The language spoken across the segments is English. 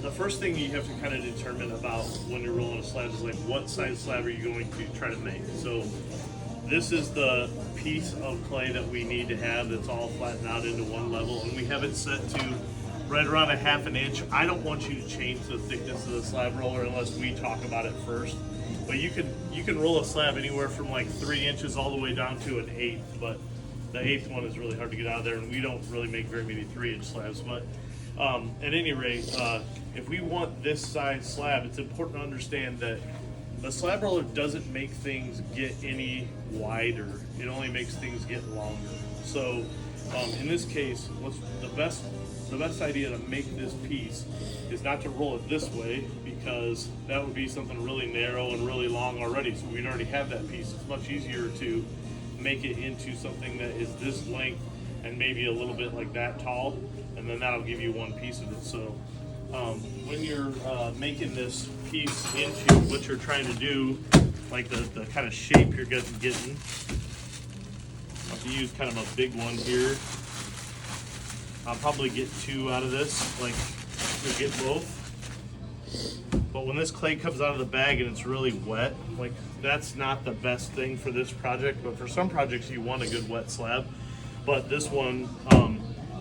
The first thing you have to kind of determine about when you're rolling a slab is like what size slab are you going to try to make. So this is the piece of clay that we need to have that's all flattened out into one level, and we have it set to right around 1/2 inch. I don't want you to change the thickness of the slab roller unless we talk about it first. But you can roll a slab anywhere from like 3 inches all the way down to 1/8, but the 1/8 one is really hard to get out of there, and we don't really make very many 3-inch slabs. But at any rate, if we want this size slab, it's important to understand that the slab roller doesn't make things get any wider. It only makes things get longer. So in this case, what's the best idea to make this piece is not to roll it this way, because that would be something really narrow and really long already. So we'd already have that piece. It's much easier to make it into something that is this length and maybe a little bit like that tall, and then that'll give you one piece of it. So when you're making this piece into what you're trying to do, like the kind of shape you're getting, I'll have to use kind of a big one here. I'll probably get 2 out of this, like to get both. But when this clay comes out of the bag and it's really wet, like that's not the best thing for this project. But for some projects you want a good wet slab. But this one,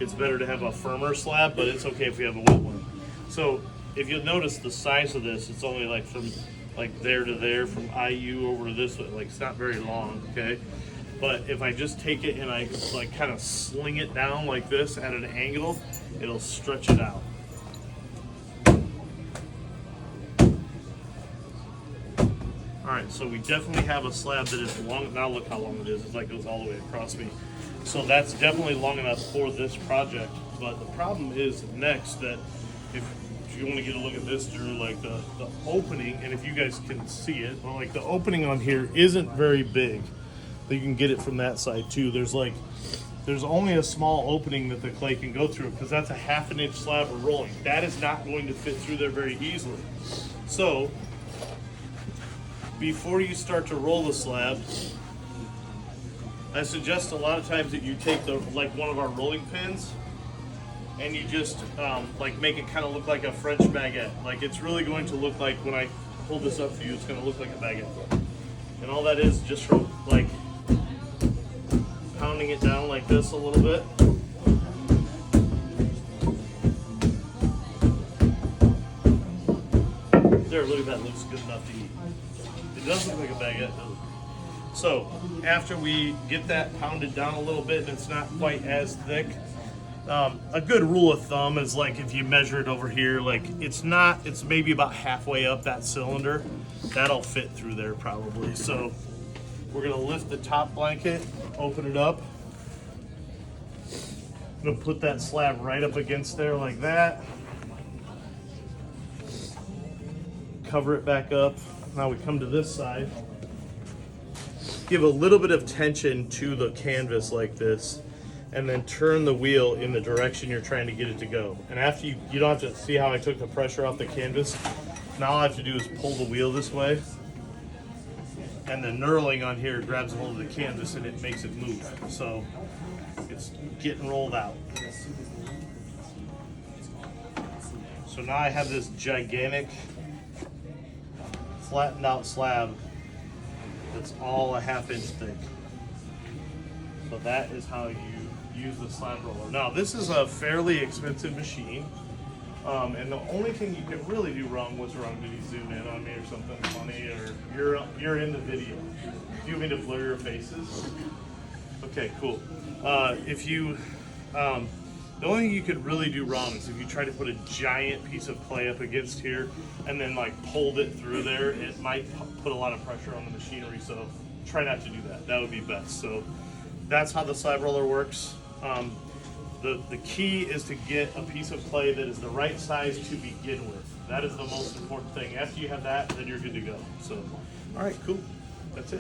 it's better to have a firmer slab, but it's okay if we have a wet one. So if you'll notice the size of this, it's only like from like there to there, from IU over to this, like it's not very long, okay? But if I just take it and I like kind of sling it down like this at an angle, it'll stretch it out. All right, so we definitely have a slab that is long. Now look how long it is. It's like goes all the way across me. So that's definitely long enough for this project. But the problem is next that if you want to get a look at this, Drew, like the opening, and if you guys can see it, well, like the opening on here isn't very big. You can get it from that side too. There's only a small opening that the clay can go through, because that's a 1/2 inch slab of rolling. That is not going to fit through there very easily. So before you start to roll the slab, I suggest a lot of times that you take like one of our rolling pins and you just like make it kind of look like a French baguette. Like it's really going to look like, when I hold this up for you, it's going to look like a baguette. And all that is just from like pounding it down like this a little bit. There, look at that, looks good enough to eat. It does look like a baguette, doesn't it? So after we get that pounded down a little bit and it's not quite as thick, a good rule of thumb is like if you measure it over here, like it's maybe about halfway up that cylinder. That'll fit through there probably. So we're gonna lift the top blanket, open it up. I'm gonna put that slab right up against there like that. Cover it back up. Now we come to this side. Give a little bit of tension to the canvas like this, and then turn the wheel in the direction you're trying to get it to go. And after you don't have to see how I took the pressure off the canvas. Now all I have to do is pull the wheel this way, and the knurling on here grabs a hold of the canvas and it makes it move. So it's getting rolled out. So now I have this gigantic flattened out slab that's all a 1/2 inch thick. So that is how you use the slab roller. Now this is a fairly expensive machine. And the only thing you could really do wrong was wrong. Did he zoom in on me or something funny? Or you're in the video. Do you want me to blur your faces? Okay, cool. The only thing you could really do wrong is if you try to put a giant piece of clay up against here and then like pulled it through there, it might put a lot of pressure on the machinery. So try not to do that. That would be best. So that's how the slab roller works. The key is to get a piece of clay that is the right size to begin with. That is the most important thing. After you have that, then you're good to go. So, all right, cool. That's it.